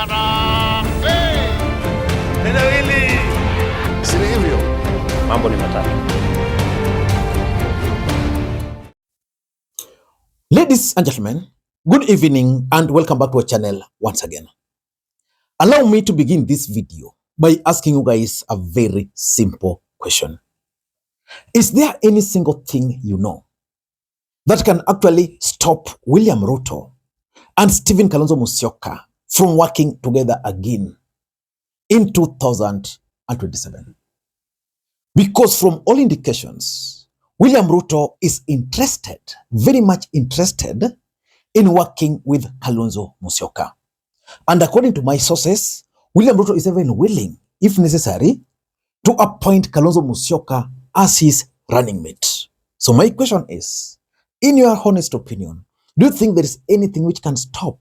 Harambee! Neno hili si hivyo. Mambo ni matatu. Ladies and gentlemen, good evening and welcome back to our channel once again. Allow me to begin this video by asking you guys a very simple question. Is there any single thing you know that can actually stop William Ruto and Kalonzo Musyoka from working together again in 2027? Because from all indications, William Ruto is interested, very much interested in working with Kalonzo Musyoka. And according to my sources, William Ruto is even willing, if necessary, to appoint Kalonzo Musyoka as his running mate. So my question is, in your honest opinion, do you think there is anything which can stop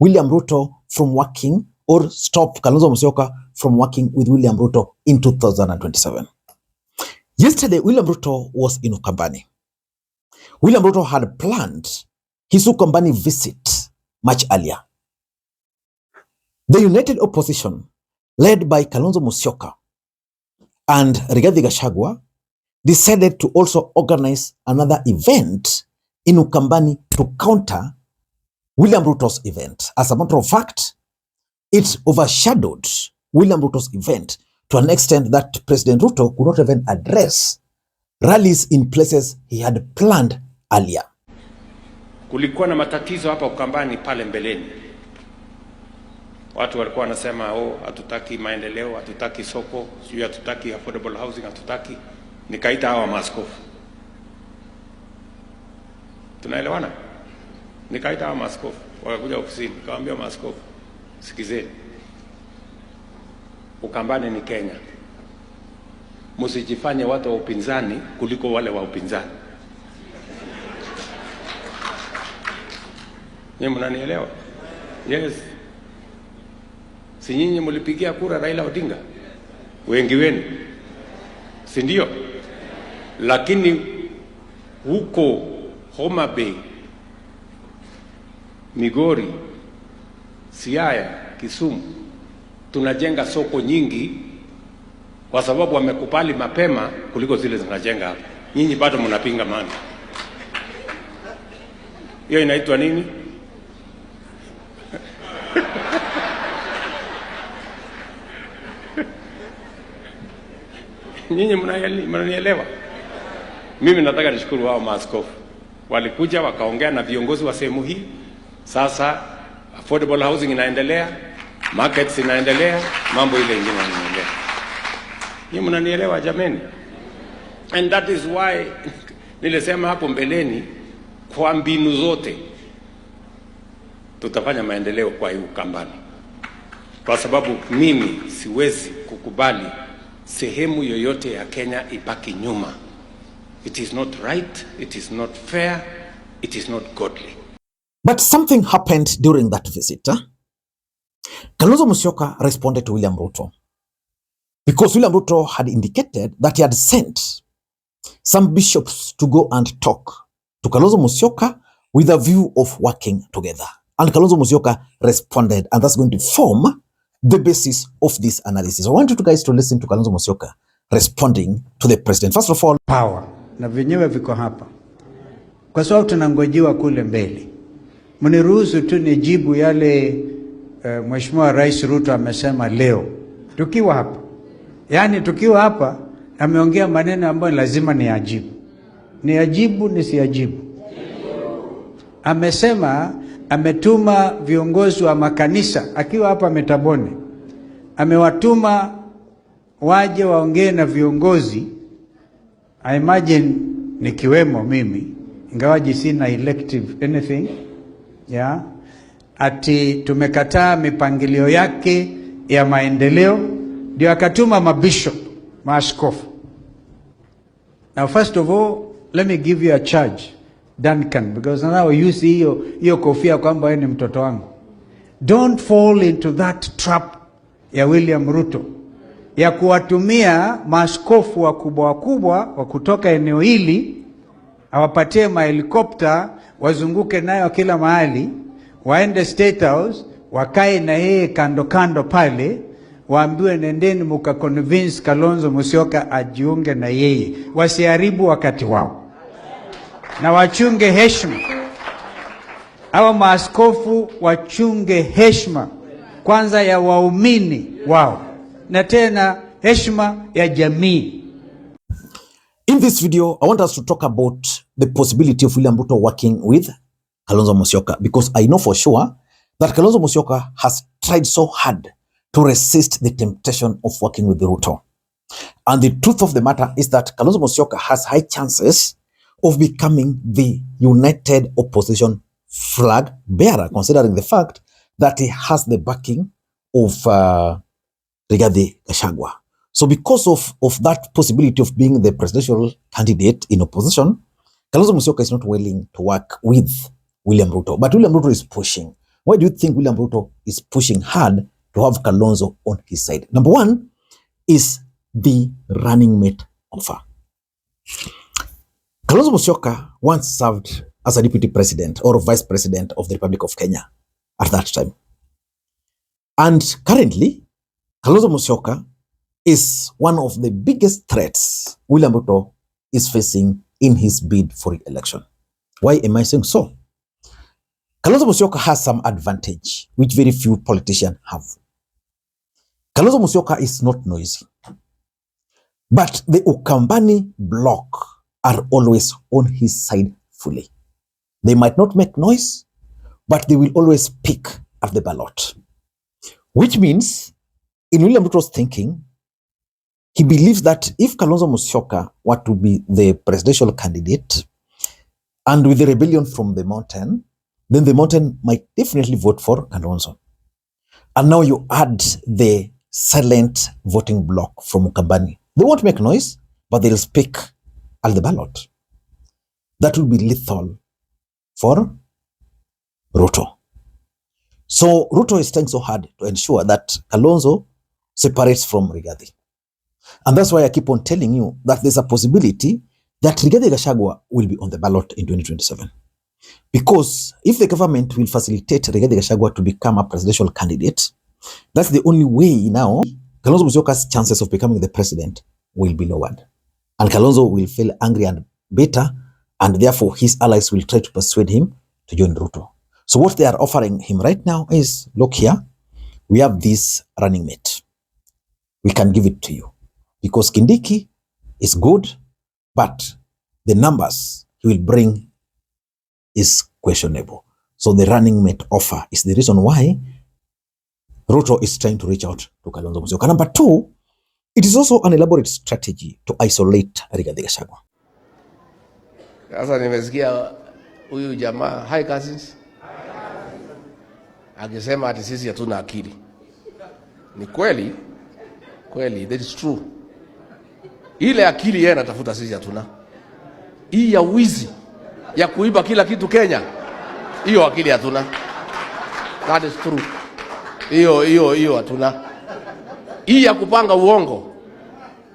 William Ruto from working or stop Kalonzo Musyoka from working with William Ruto in 2027? Yesterday, William Ruto was in Ukambani. William Ruto had planned his Ukambani visit much earlier. The united opposition, led by Kalonzo Musyoka and Rigathi Gachagua, decided to also organize another event in Ukambani to counter William Ruto's event. As a matter of fact, it overshadowed William Ruto's event to an extent that President Ruto could not even address rallies in places he had planned earlier. Kulikuwa na matatizo hapa Ukambani pale mbeleni. Watu walikuwa wanasema hatutaki maendeleo, hatutaki soko, sio hatutaki affordable housing, hatutaki. Nikaita hawa maaskofu. Tunaelewana? Nikaita hawa maaskofu, wakakuja ofisini, nikawaambia maaskofu, sikizeni. Ukambani ni Kenya. Msijifanye watu wa upinzani kuliko wale wa upinzani. Nyinyi mnanielewa? Yes. Si nyinyi mlipigia kura Raila Odinga? Wengi wenu. Si ndio? Lakini huko Homa Bay, Migori, Siaya, Kisumu, tunajenga soko nyingi kwa sababu wamekubali mapema kuliko zile zinajenga hapa. Nyinyi bado mnapinga maana. Hiyo inaitwa nini? Nyinyi mnanielewa? Mimi nataka nishukuru wao maaskofu. Walikuja wakaongea na viongozi wa sehemu hii. Sasa affordable housing inaendelea, markets inaendelea, mambo ile ingine inaendelea. Nyinyi mnanielewa jameni? And that is why nilisema hapo mbeleni, kwa mbinu zote tutafanya maendeleo kwa hii Ukambani. Kwa sababu mimi siwezi kukubali sehemu yoyote ya Kenya ibaki nyuma. It is not right, it is not fair, it is not godly. But something happened during that visit. Kalonzo Musyoka responded to William Ruto because William Ruto had indicated that he had sent some bishops to go and talk to Kalonzo Musyoka with a view of working together. And Kalonzo Musyoka responded, and that's going to form the basis of this analysis. I want you guys to listen to Kalonzo Musyoka responding to the president. First of all, power na vyenyewe viko hapa kwa sababu tunangojiwa kule mbele. Mniruhusu tu nijibu yale Mheshimiwa Rais Ruto amesema leo tukiwa hapa. Yani tukiwa hapa ameongea maneno ambayo lazima niajibu. Niajibu nisiajibu. Amesema ametuma viongozi wa makanisa akiwa hapa Metabone. Amewatuma waje waongee na viongozi. I imagine nikiwemo mimi, ingawaji sina elective anything, yeah. Ati tumekataa mipangilio yake ya maendeleo, ndio akatuma mabishop, maaskofu. Now first of all, let me give you a charge, Duncan, because now you see hiyo kofia kwamba wewe ni mtoto wangu. Don't fall into that trap ya William Ruto ya kuwatumia maaskofu wakubwa wa kutoka eneo hili, awapatie mahelikopta wazunguke nayo kila mahali, waende State House wakae na yeye kando kando pale, waambiwe nendeni mukaconvince Kalonzo Musyoka ajiunge na yeye. Wasiharibu wakati wao na wachunge heshima. Hawa maaskofu wachunge heshima kwanza ya waumini wao na tena heshima ya jamii. In this video, I want us to talk about the possibility of William Ruto working with Kalonzo Musyoka, because I know for sure that Kalonzo Musyoka has tried so hard to resist the temptation of working with Ruto. And the truth of the matter is that Kalonzo Musyoka has high chances of becoming the united opposition flag bearer, considering the fact that he has the backing of Rigathi Gachagua. So because of that possibility of being the presidential candidate in opposition, Kalonzo Musyoka is not willing to work with William Ruto. But William Ruto is pushing. Why do you think William Ruto is pushing hard to have Kalonzo on his side? Number one is the running mate offer. Kalonzo Musyoka once served as a deputy president or vice president of the Republic of Kenya at that time. And currently, Kalonzo Musyoka is one of the biggest threats William Ruto is facing in his bid for re-election. Why am I saying so? Kalonzo Musyoka has some advantage which very few politicians have. Kalonzo Musyoka is not noisy, but the Ukambani bloc are always on his side fully. They might not make noise, but they will always speak at the ballot. Which means, in William Ruto's thinking, he believes that if Kalonzo Musyoka were to be the presidential candidate, and with the rebellion from the mountain, then the mountain might definitely vote for Kalonzo. And now you add the silent voting bloc from Ukambani. They won't make noise, but they'll speak at the ballot. That will be lethal for Ruto. So Ruto is trying so hard to ensure that Kalonzo separates from Rigathi. And that's why I keep on telling you that there's a possibility that Rigathi Gachagua will be on the ballot in 2027. Because if the government will facilitate Rigathi Gachagua to become a presidential candidate, that's the only way now Kalonzo Musyoka's chances of becoming the president will be lowered. And Kalonzo will feel angry and bitter, and therefore his allies will try to persuade him to join Ruto. So what they are offering him right now is, look here, we have this running mate. We can give it to you. Because Kindiki is good, but the numbers he will bring is questionable. So the running mate offer is the reason why Ruto is trying to reach out to Kalonzo Musyoka. Number two, it is also an elaborate strategy to isolate Rigathi Gachagua. Sasa nimesikia huyu jamaa, hi cousins, akisema ati sisi hatuna akili. Ni kweli, kweli, that is true. Ile akili yeye anatafuta sisi hatuna. Hii ya wizi, ya kuiba kila kitu Kenya, hiyo akili hatuna. That is true. Hiyo hatuna. Hii ya kupanga uongo.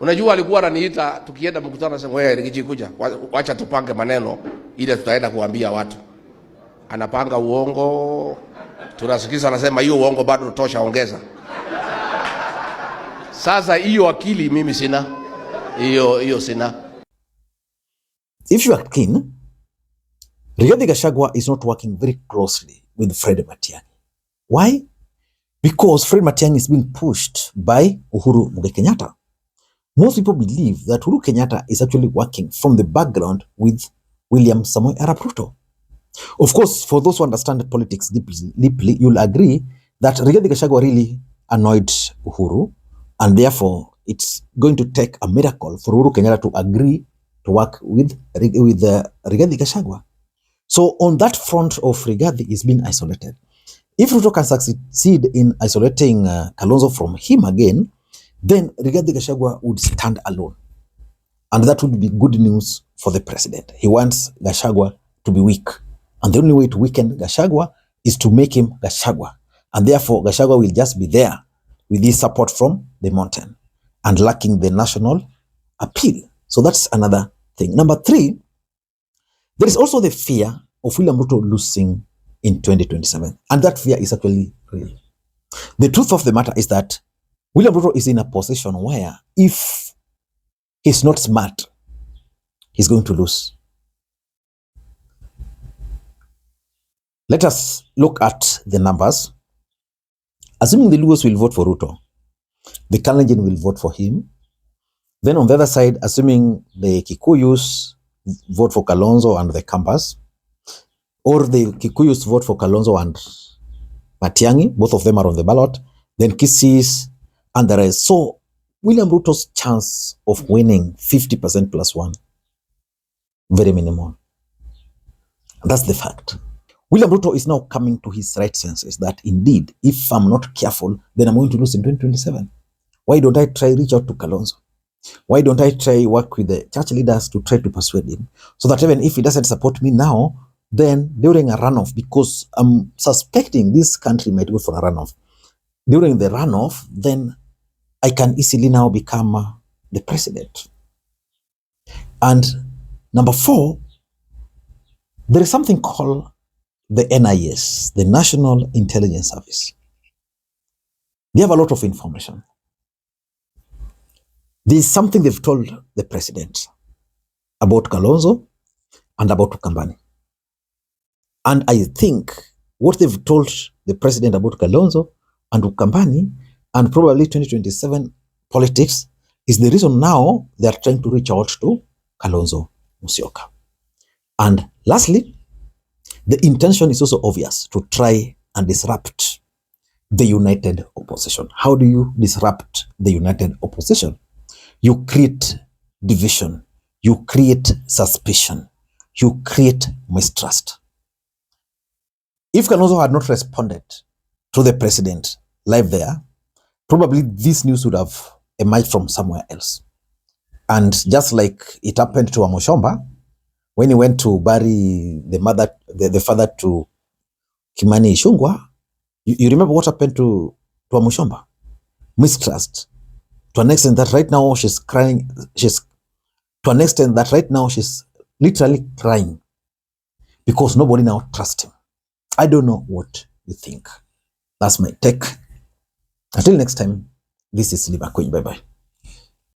Unajua alikuwa ananiita tukienda mkutano, sema wewe Rigiji kuja, wacha tupange maneno ile tutaenda kuambia watu. Anapanga uongo. Tunasikiza anasema hiyo uongo bado tosha, ongeza. Sasa hiyo akili mimi sina. Hiyo sina. If you are keen, Rigathi Gachagua is not working very closely with Fred Matiang'i. Why? Because Fred Matiang'i is being pushed by Uhuru Muigai Kenyatta. Most people believe that Uhuru Kenyatta is actually working from the background with William Samoei Arap Ruto. Of course, for those who understand politics deeply, you'll agree that Rigathi Gachagua really annoyed Uhuru, and therefore it's going to take a miracle for Uhuru Kenyatta to agree to work with Rigathi Gachagua. So on that front of Rigathi is being isolated. If Ruto can succeed in isolating Kalonzo from him again, then Rigathi Gachagua would stand alone. And that would be good news for the president. He wants Gachagua to be weak. And the only way to weaken Gachagua is to make him Gachagua. And therefore, Gachagua will just be there with his support from the mountain and lacking the national appeal. So that's another thing. Number three, there is also the fear of William Ruto losing in 2027. And that fear is actually real. The truth of the matter is that William Ruto is in a position where if he's not smart, he's going to lose. Let us look at the numbers. Assuming the Luos will vote for Ruto, the Kalenjin will vote for him. Then on the other side, assuming the Kikuyus vote for Kalonzo and the Kambas, or the Kikuyus vote for Kalonzo and Matiang'i, both of them are on the ballot, then Kisis and the rest. So William Ruto's chance of winning 50% plus one, very minimal. That's the fact. William Ruto is now coming to his right senses that indeed, if I'm not careful, then I'm going to lose in 2027. Why don't I try reach out to Kalonzo? Why don't I try work with the church leaders to try to persuade him so that even if he doesn't support me now, then during a runoff, because I'm suspecting this country might go for a runoff, during the runoff, then I can easily now become the president. And number 4, there is something called the NIS, the National Intelligence Service. They have a lot of information. There is something they've told the president about Kalonzo and about Ukambani. And I think what they've told the president about Kalonzo and Ukambani and probably 2027 politics is the reason now they are trying to reach out to Kalonzo Musyoka. And lastly, the intention is also obvious, to try and disrupt the united opposition. How do you disrupt the united opposition? You create division, you create suspicion, you create mistrust. If Kalonzo had not responded to the president live there, probably this news would have emerged from somewhere else. And just like it happened to Amushomba, when he went to bury the father to Kimani Ichung'wah, you remember what happened to Amushomba? Mistrust. To an extent that right now she's crying, she's literally crying because nobody now trusts him. I don't know what you think. That's my take. Until next time, this is Makwiny. Bye-bye.